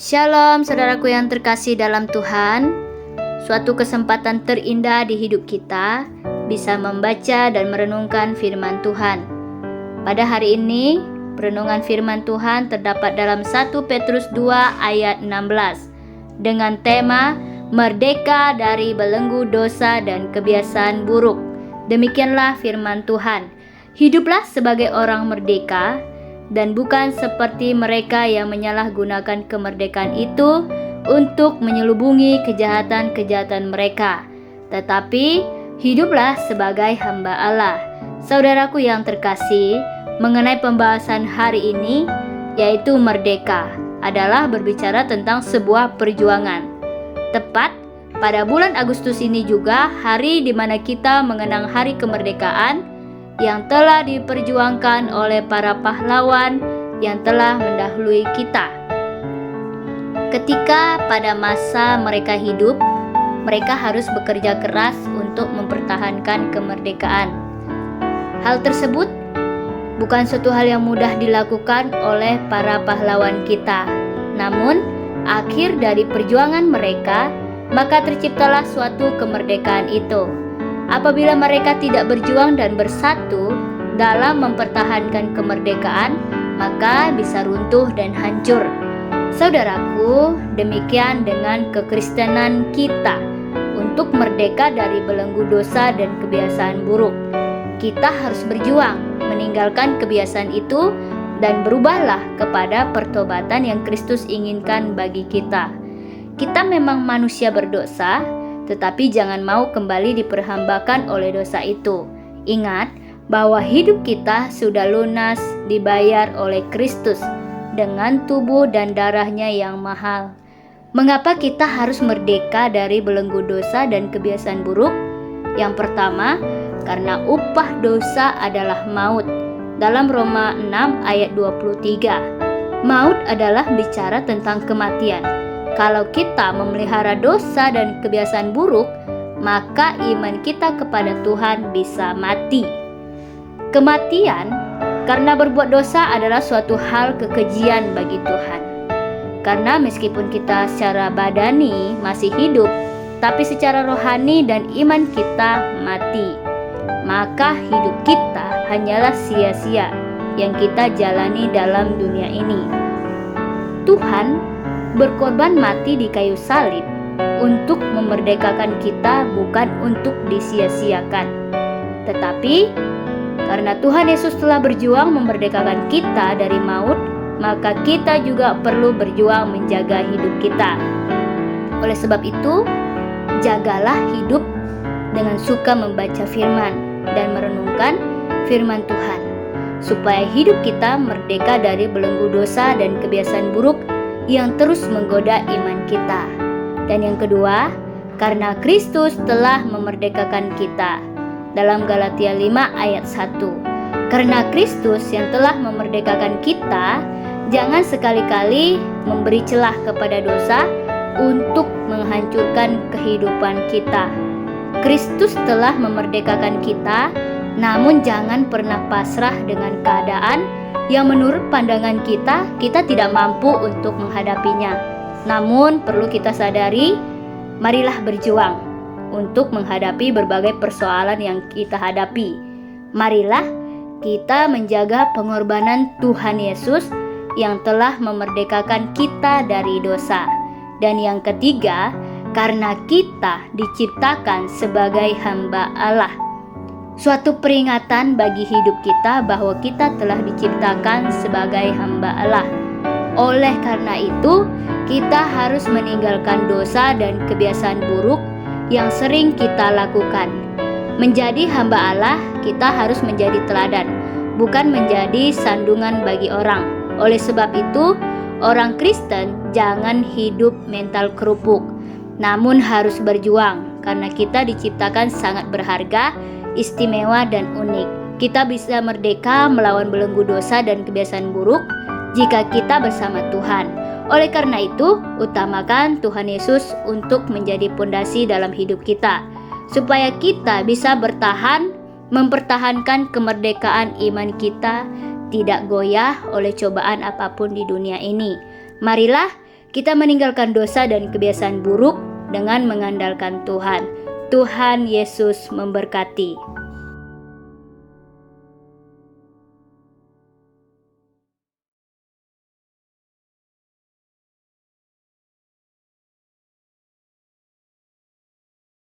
Shalom saudaraku yang terkasih dalam Tuhan. Suatu kesempatan terindah di hidup kita bisa membaca dan merenungkan firman Tuhan. Pada hari ini, perenungan firman Tuhan terdapat dalam 1 Petrus 2 ayat 16 dengan tema Merdeka dari belenggu dosa dan kebiasaan buruk. Demikianlah firman Tuhan. Hiduplah sebagai orang merdeka dan bukan seperti mereka yang menyalahgunakan kemerdekaan itu untuk menyelubungi kejahatan-kejahatan mereka, tetapi hiduplah sebagai hamba Allah. Saudaraku yang terkasih, mengenai pembahasan hari ini, yaitu merdeka, adalah berbicara tentang sebuah perjuangan. Tepat pada bulan Agustus ini juga hari di mana kita mengenang hari kemerdekaan yang telah diperjuangkan oleh para pahlawan yang telah mendahului kita. Ketika pada masa mereka hidup, mereka harus bekerja keras untuk mempertahankan kemerdekaan. Hal tersebut bukan suatu hal yang mudah dilakukan oleh para pahlawan kita. Namun, akhir dari perjuangan mereka, maka terciptalah suatu kemerdekaan itu. Apabila mereka tidak berjuang dan bersatu dalam mempertahankan kemerdekaan, maka bisa runtuh dan hancur. Saudaraku, demikian dengan kekristenan kita. Untuk merdeka dari belenggu dosa dan kebiasaan buruk, kita harus berjuang meninggalkan kebiasaan itu dan berubahlah kepada pertobatan yang Kristus inginkan bagi kita. Kita memang manusia berdosa, tetapi jangan mau kembali diperhambakan oleh dosa itu. Ingat bahwa hidup kita sudah lunas dibayar oleh Kristus dengan tubuh dan darahnya yang mahal. Mengapa kita harus merdeka dari belenggu dosa dan kebiasaan buruk? Yang pertama, karena upah dosa adalah maut. Dalam Roma 6 ayat 23, maut adalah bicara tentang kematian. Kalau kita memelihara dosa dan kebiasaan buruk, maka iman kita kepada Tuhan bisa mati. Kematian karena berbuat dosa adalah suatu hal kekejian bagi Tuhan. Karena meskipun kita secara badani masih hidup, tapi secara rohani dan iman kita mati, maka hidup kita hanyalah sia-sia yang kita jalani dalam dunia ini. Tuhan berkorban mati di kayu salib untuk memerdekakan kita, bukan untuk disia-siakan. Tetapi karena Tuhan Yesus telah berjuang memerdekakan kita dari maut, maka kita juga perlu berjuang menjaga hidup kita. Oleh sebab itu, jagalah hidup dengan suka membaca firman dan merenungkan firman Tuhan, supaya hidup kita merdeka dari belenggu dosa dan kebiasaan buruk yang terus menggoda iman kita. Dan yang kedua, karena Kristus telah memerdekakan kita. Dalam Galatia 5 ayat 1, karena Kristus yang telah memerdekakan kita, jangan sekali-kali memberi celah kepada dosa untuk menghancurkan kehidupan kita. Kristus telah memerdekakan kita, namun jangan pernah pasrah dengan keadaan yang menurut pandangan kita tidak mampu untuk menghadapinya. Namun perlu kita sadari, marilah berjuang untuk menghadapi berbagai persoalan yang kita hadapi. Marilah kita menjaga pengorbanan Tuhan Yesus yang telah memerdekakan kita dari dosa. Dan yang ketiga, karena kita diciptakan sebagai hamba Allah. Suatu peringatan bagi hidup kita bahwa kita telah diciptakan sebagai hamba Allah. Oleh karena itu, kita harus meninggalkan dosa dan kebiasaan buruk yang sering kita lakukan. Menjadi hamba Allah, kita harus menjadi teladan, bukan menjadi sandungan bagi orang. Oleh sebab itu, orang Kristen jangan hidup mental kerupuk, namun harus berjuang karena kita diciptakan sangat berharga, istimewa dan unik. Kita bisa merdeka melawan belenggu dosa dan kebiasaan buruk jika kita bersama Tuhan. Oleh karena itu, utamakan Tuhan Yesus untuk menjadi pondasi dalam hidup kita, supaya kita bisa bertahan, mempertahankan kemerdekaan iman kita, tidak goyah oleh cobaan apapun di dunia ini. Marilah Kita meninggalkan dosa dan kebiasaan buruk dengan mengandalkan Tuhan. Tuhan Yesus memberkati.